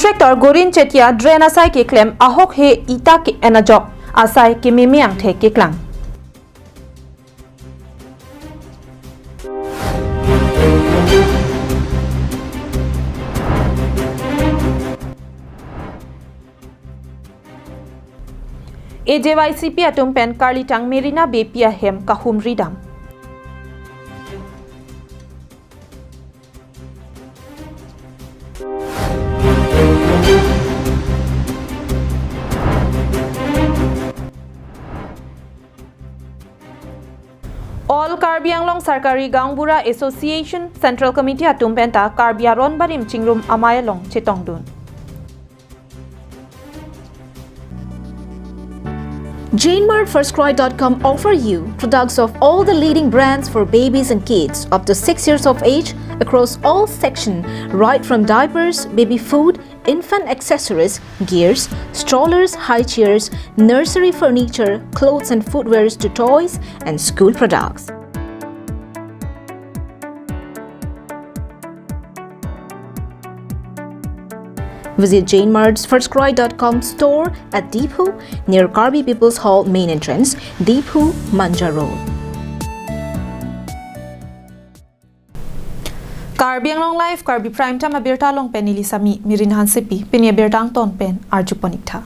Contractor Gorin Chetia drain asai ke claim ahok he ita ke enajok asai ke memiang the ke klang. AJYCP atum pen Karli tang Merina Bepia hem kahum ridam. All Karbi Anglong Sarkari Gangbura Association Central Committee atum penta Karbi aron barim chingrum amayalong chetongdun. JaneMartFirstCry.com offer you products of all the leading brands for babies and kids up to 6 years of age across all sections, right from diapers, baby food, infant accessories, gears, strollers, high chairs, nursery furniture, clothes and footwear to toys and school products. Visit JaneMartFirstCry.com store at Deephu near Karbi People's Hall main entrance, Deephu, Manja Road. Karbi Anglong Live, Karbi Prime Time abirta long pen ilisami mirinhan sipi pinia birtang ton pen arjuponikta.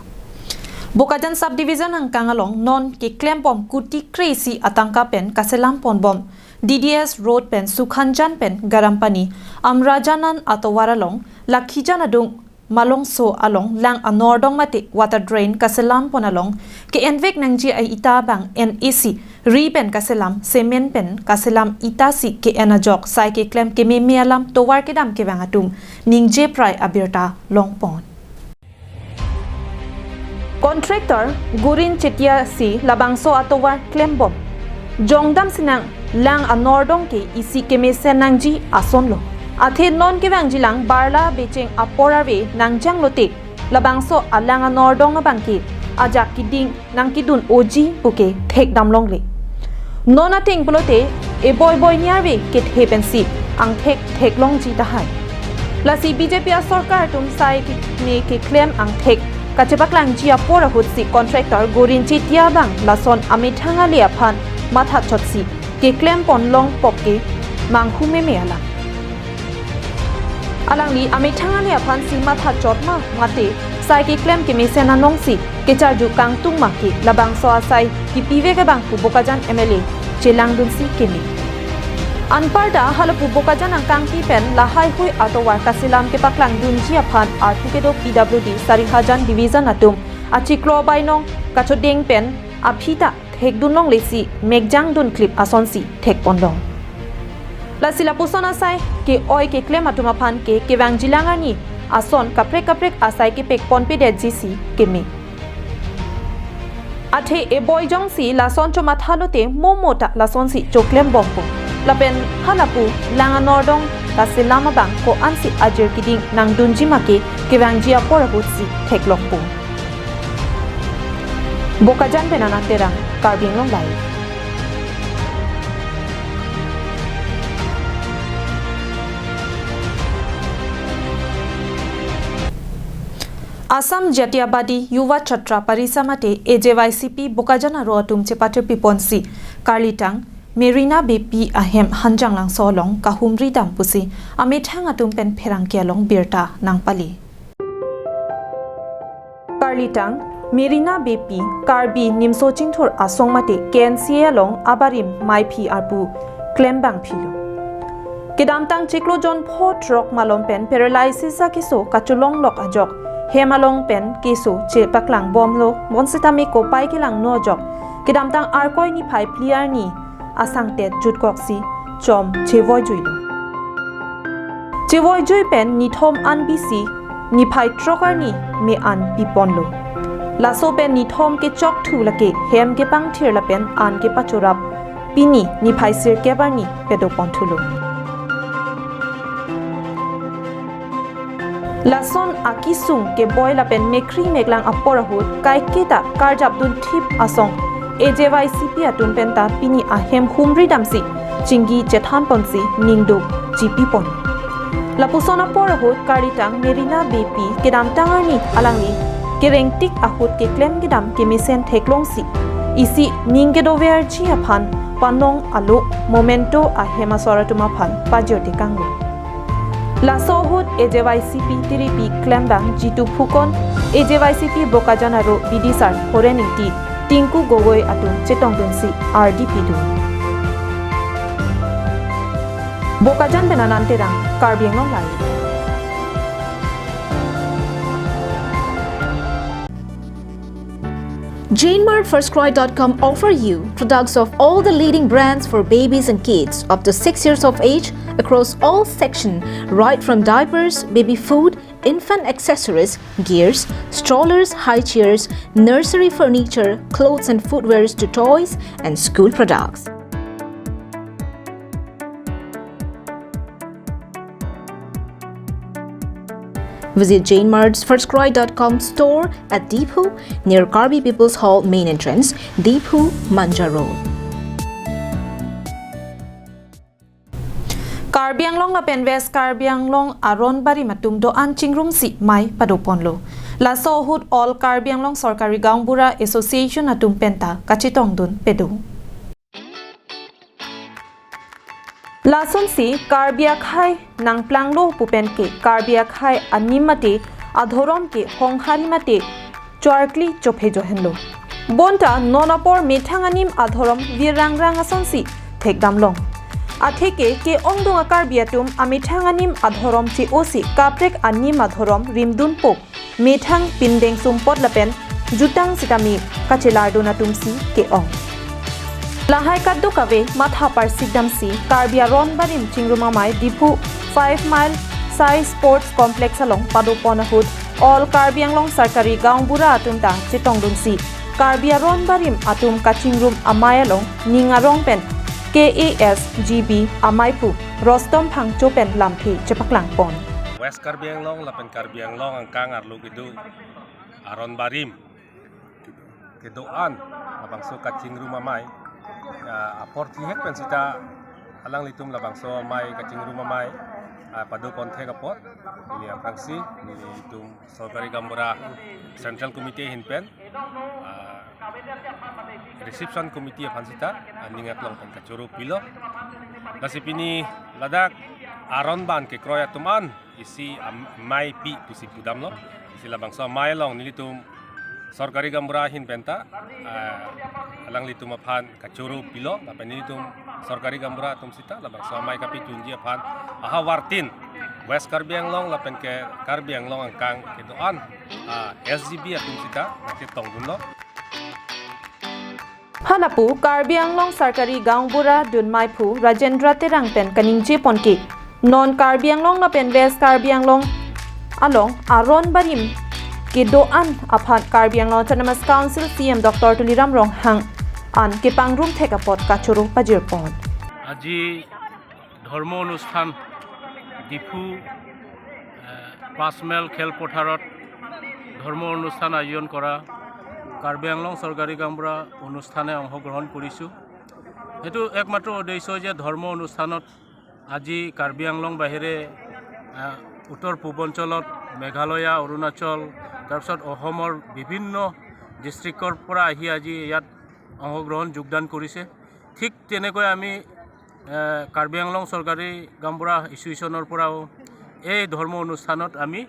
Bukajan subdivision ang kangalong non ke klempom kuti crazy atangka pen kaselampon bom DDS road pen Sukhanjan pen Garampani Amrajanan ato waralong Lakhijan adung malong so along lang anordong mati water drain kaselam pon along ke envek nangji ay itabang NEC ripen kaselam cement pen kaselam itasi ke enajok sai ke klem ke memialam towar ke dam ke bangatum ningje prai abirta longpon. Contractor Gurin Chetia si labangso atowar klembom jongdam sinang lang anordong ke isi ke mesen nangji asonlo Athe non ke bang jilang barla becheng aporave nangjang lote labangso alanga nordong bangki ajak kiding nang kidun oji puke thek damlong le non ating plote e boy nyarve ke thepensi ang thek long ji tahai la si BJP sarkar tum sai ki ne ke claim ang thek kachebaklang ji apora hutsi contractor Gorin Chetia bang lason amithanga le aphan matha chotsi ke claim pon long popke manghume meala Alangli amithanga le aphan sima tha chotma mate sai ki claim ki mesena nongsi ke charju kangtung maki labang so asai ki pive ke bang bukajan MLA chelang dunsi kemi anparda halapu bukajan ang kangti pen lahai hui atowar kasilam ke paklang dunji aphan artikedo PWD Sarihajan division atum achiklo bainong kachodeng pen aphita thekdunong lesi megjang dun clip asonsi thek pondong La sila puson asay ke oy ke claim atuma phan ke wang jilangani ason kaprek asay ke pek pon pe de jisi ke me athe e boy jong si la son choma thalote momota la son si choklem bompo la pen halapu langa nordong ka silama bang ko ansi ajir kiding nang dunji make ke wang jia porabutsi theklokpo bokajan penana terang Karbing long live Assam Jatiabadi Yuva Chatra Parisamate AJYCP Bukajana Roatum Chepatre Piponsi Karlitang Merina BP Ahem Hanjang Lang Solong Kahumri Dampusi Amit Hangatum Pen Perang Kialong Birta Nang Pali Karlitang Merina BP Karbi Nimso Chingthor Asong Mate KNCA Long Abarim Mai Arpu Klembang Pilo Kidamtang Chiklo John Pho Trok Malom Pen Paralysis Akiso Kachulong Lok Ajok Hemalong pen kisu che paklang bomlo bonsitami ko pai kilang no jok kidamtang arkoi ni phai pliar ni asangte jutkoksi chom chevoi juilo chevoi jui pen ni thom an bisi ni phai trokar ni me an piponlo laso pen ni thom ke chok thu lake hem ke pang thir la pen an ke pachorap pini ni phai sir ke bar ni pedo ponthulo Lason akisung ke boy la pen mekri meglang aporahut kai kita karjab dun thip asong AJYCP atun penta pini ahem humri damsi chingi chethan ponsi ningdu GP pon Lapusona por ahut karitang Merina BP kedam tangarni alangni kerengtik ahut ke klem kedam kemisen theklong si isi ningedover chi aphan panong alu momento ahema soratuma phan pajoti kanglu Lasohut AJYCP tiripi klembang jitu phukon AJYCP bokajanaro bidisar horeningti tinku gogoi atu chetongdunsi RDP du Bokajan benananterang karbiang long lai JaneMartFirstCry.com offer you products of all the leading brands for babies and kids up to 6 years of age across all sections, right from diapers, baby food, infant accessories, gears, strollers, high chairs, nursery furniture, clothes and footwears to toys and school products. Visit JaneMartFirstCry.com store at Deephu near Karbi People's Hall main entrance, Deephu, Manja Road. Karbianglong na penves Karbianglong aron bari matum do an chingrum si mai padoponlo. La sohut all Karbianglong Sorkari Gaungbura Association atum penta kachitong dun pedu. Lason si Karbiakhai nang planglo pupen ke Karbiakhai animate adhorom ke hongharimate chwarkli chophe johenlo. Bonta nonapor methanganim adhorom virangrang ason si thekdamlong. Atheke ke ongdong Karbiatum amithanganim adhorom chi osi kaprek anim adhorom rimdun pok methang pindeng sumpot lapen jutang sitami kachelardonatum si ke ong. Lahai kaddo kave matha par sigdam si Karbia ron barim chingrumamai Dipu 5 mile Sai Sports Complex along Padoponahut all Karbianglong Sarkari Gaungbura atum ta chitongdun si Karbia ron barim atum kachingrum amayalong ningarong pen KAS GB amaipu Rostom phangcho pen lamphi chepaklang pon West Karbianglong lapen Karbianglong angkang arlu kidu aron barim kiduan abangso kachingrum amai aporti hek pensita alang litum labangso mai kachingrum amai padu konte kapot ini angkangsi ini litum Sorkari Gaungbura Central Committee hinpen reception committee pansita ningat long pen kachuru pilo nasipini ladak aron ban ke kroya tuman isi mai pi pusi pudam lo isi labangso mai long nilitum Sorkari Gaungbura hinpenta alang litum aphan kachuru pilo lapen nilitum Sorkari Gaungbura tum sita labangso mai kapi tunji aphan aha wartin West Karbianglong lapen ke Karbianglong angkang kedoan SGB atum sita nakit tongdun lo Hanapu Karbianglong Sarkari Gaungbura Dunmaipu Rajendra Terang pen kaningje ponke non Karbianglong na pen West Karbianglong along aron barim kedoan aphan Karbianglong Autonomous Council CM Dr. Tuliram Ronghang an kepangrum thekapot kachuru pajirpon আজি ধৰ্ম অনুষ্ঠান Diphu 5 mile খেলপথাৰত ধৰ্ম অনুষ্ঠান আয়োজন কৰা কাৰ্বিআংলং চৰকাৰী গাঁওবুঢ়া অনুষ্ঠানে অংশগ্ৰহণ কৰিছোঁ এটো একমাত্ৰ উদ্দেশ্য যে ধৰ্ম অনুষ্ঠানত আজি কাৰ্বিআংলং বাহিৰে উত্তৰ পূৰ্বাঞ্চলত মেঘালয় অৰুণাচল তাৰপিছত অসমৰ বিভিন্ন ডিস্ট্ৰিক্টৰ পৰা আহি আজি ইয়াত অংশগ্ৰহণ যোগদান কৰিছে ঠিক তেনেকৈ আমি কাৰ্বিআংলং চৰকাৰী গাঁওবুঢ়া এছ'চিয়েশ্যনৰ পৰাও এই ধৰ্ম অনুষ্ঠানত আমি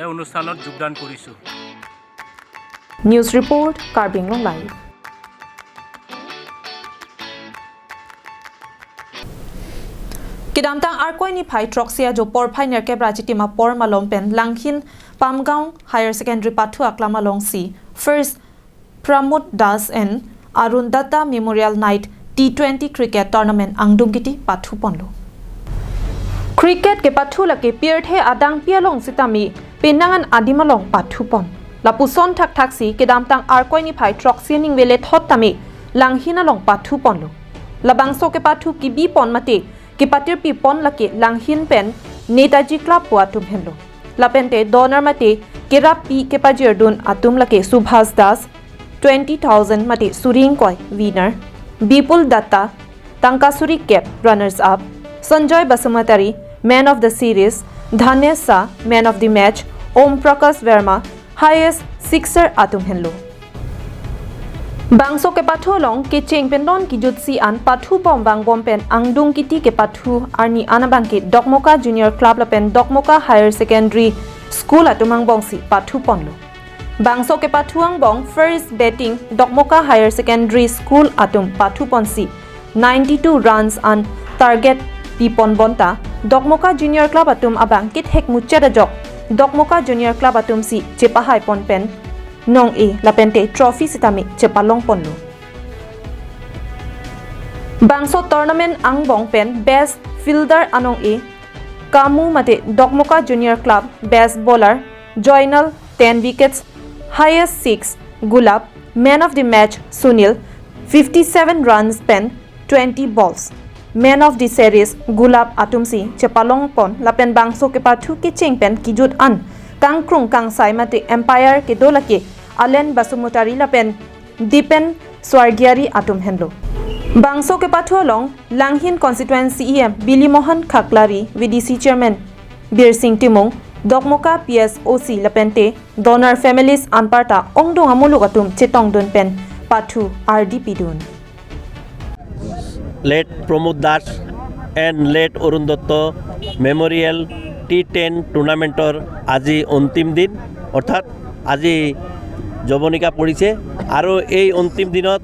এই অনুষ্ঠানত যোগদান কৰিছোঁ News Report Karbianglong Live Kidamtang arkoi ni phai troxia jo por phai ner ke brajitima por malom pen langhin Pamgaon Higher Secondary Pathu aklama long si first Pramod Das and Arundata Memorial Night T20 Cricket Tournament angdungiti pathu ponlo Cricket ke pathu lake pierte adang pialong sitami penangan adimalong pathu pon Lapuson thak thaksi kedamtang arkoi ni phai troxianing vele thottami langhina long pathu ponlo labangso ke pathu ki bi pon mate ki patir pi pon lake langhin pen Netaji Club po atum henlo lapente donor mate kerap pi ke pajir dun atum lake Subhas Das 20,000 mate Suring koi winner Bipul Datta Tankasuri Cap runners up Sanjoy Basumatari man of the series Dhanesh Shah, man of the match, Om Prakash Verma, highest sixer atum henlo. Bangso ke pathu long ke cheng pendon ki jutsi an pathu bom bang bom pen angdung kiti ke pathu arni anabang ke Dokmoka Junior Club la pen Dokmoka Higher Secondary School atumang bongsi pathu ponlo. Bangso ke pathu ang bong first batting Dokmoka Higher Secondary School atum pathu ponsi 92 runs on target pipon bonta Dokmoka Junior Club atum abang kit hek muchada jok Dokmoka Junior Club atum si chepahai pon pen nong e lapente trophy sitami chepalong ponlo. Bangso tournament ang bong pen best fielder anong e kamu mate Dokmoka Junior Club best bowler Joinal 10 wickets, highest 6 Gulab, man of the match Sunil 57 runs pen 20 balls. Man of the series Gulab atumsi chepalong pon lapen bangso ke pathu ke cheng pen kijut an kang krung kang sai mate empire ke dolake Alen Basumutari lapen Dipen Swargiari atum henlo. Bangso ke pathu along Langhin constituency EM Billy Mohan Khaklari VDC chairman Bir Singh Timong Dokmoka PSOC lapente donor families anparta ongdong amulu atum chetong dun pen pathu RDP dun. Late Pramod Das and late Arun Dotto Memorial T10 টুৰ্নামেন্টৰ আজি অন্তিম দিন অৰ্থাৎ আজি জবনিকা পৰিছে আৰু এই অন্তিম দিনত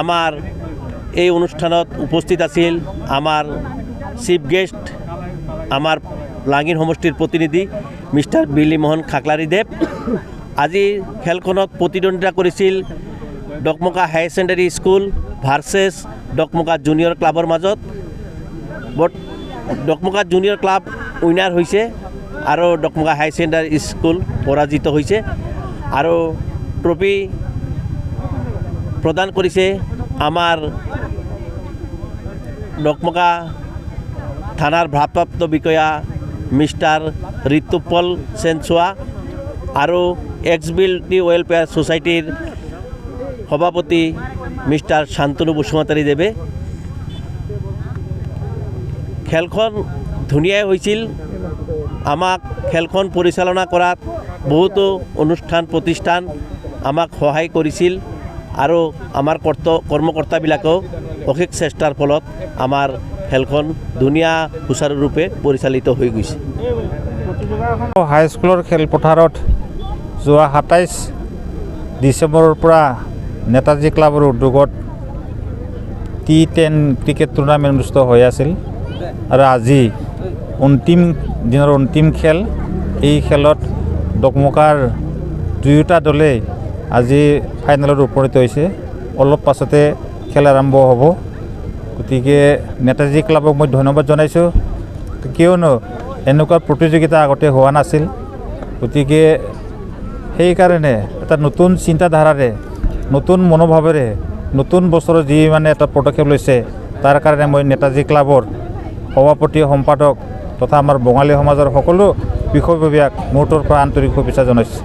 আমাৰ এই অনুষ্ঠানত উপস্থিত আছিল আমাৰ চিফ গেষ্ট আমাৰ লাংগিন সমষ্টিৰ প্ৰতিনিধি মিষ্টাৰ বিলি মোহন খাকলাৰী দেৱ আজি খেলখনত প্ৰতিদ্বন্দ্বিতা কৰিছিল Dokmoka higher secondary school versus Dokmoka junior ক্লাবৰ মাজত ডকমকা জুনিয়ৰ ক্লাব উইনাৰ হৈছে আৰু ডকমকা হায়াৰ ছেকেণ্ডাৰী স্কুল পৰাজিত হৈছে আৰু ট্ৰফি প্ৰদান কৰিছে আমাৰ ডকমকা থানাৰ ভাৰপ্ৰাপ্ত বিষয়া মিষ্টাৰ ঋতুপল সেনচোৱা আৰু এক্সবিলিটি ৱেলফেয়াৰ ছ'চাইটিৰ সভাপতি মিষ্টাৰ শান্তনু বসুমতাৰী দেৱে খেলখন ধুনীয়াই হৈছিল আমাক খেলখন পৰিচালনা কৰাত বহুতো অনুষ্ঠান প্ৰতিষ্ঠান আমাক সহায় কৰিছিল আৰু আমাৰ কৰ্মকৰ্তাবিলাকেও অশেষ চেষ্টাৰ ফলত আমাৰ খেলখন ধুনীয়া সুচাৰুৰূপে পৰিচালিত হৈ গৈছে হাইস্কুলৰ খেলপথাৰত যোৱা 27 ডিচেম্বৰৰ পৰা নেতাজী ক্লাবৰ উদ্যোগত T10 ক্ৰিকেট টুৰ্ণামেণ্ট অনুষ্ঠিত হৈ আছিল আৰু আজি অন্তিম দিনৰ অন্তিম খেল এই খেলত ডকমকাৰ দুয়োটা দলে আজি ফাইনেলত উপনীত হৈছে অলপ পাছতে খেল আৰম্ভ হ'ব গতিকে নেতাজী ক্লাবক মই ধন্যবাদ জনাইছোঁ কিয়নো এনেকুৱা প্ৰতিযোগিতা আগতে হোৱা নাছিল গতিকে সেইকাৰণে এটা নতুন চিন্তাধাৰাৰে নতুন মনোভাৱেৰে নতুন বছৰৰ যি মানে এটা পদক্ষেপ লৈছে তাৰ কাৰণে মই নেতাজী ক্লাবৰ সভাপতি সম্পাদক তথা আমাৰ বঙালী সমাজৰ সকলো বিষয়ববীয়াক মোৰ তৰফৰ পৰা আন্তৰিক শুভেচ্ছা জনাইছোঁ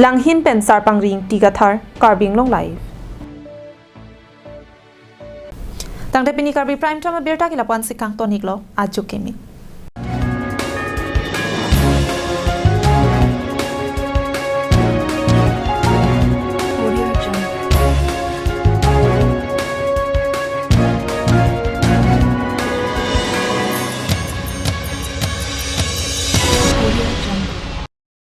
Langhin pen sarpang ring tigathar karbing long live. Tangte pini karbi prime time berta kila pan sikang tonik lo ajuk kemit.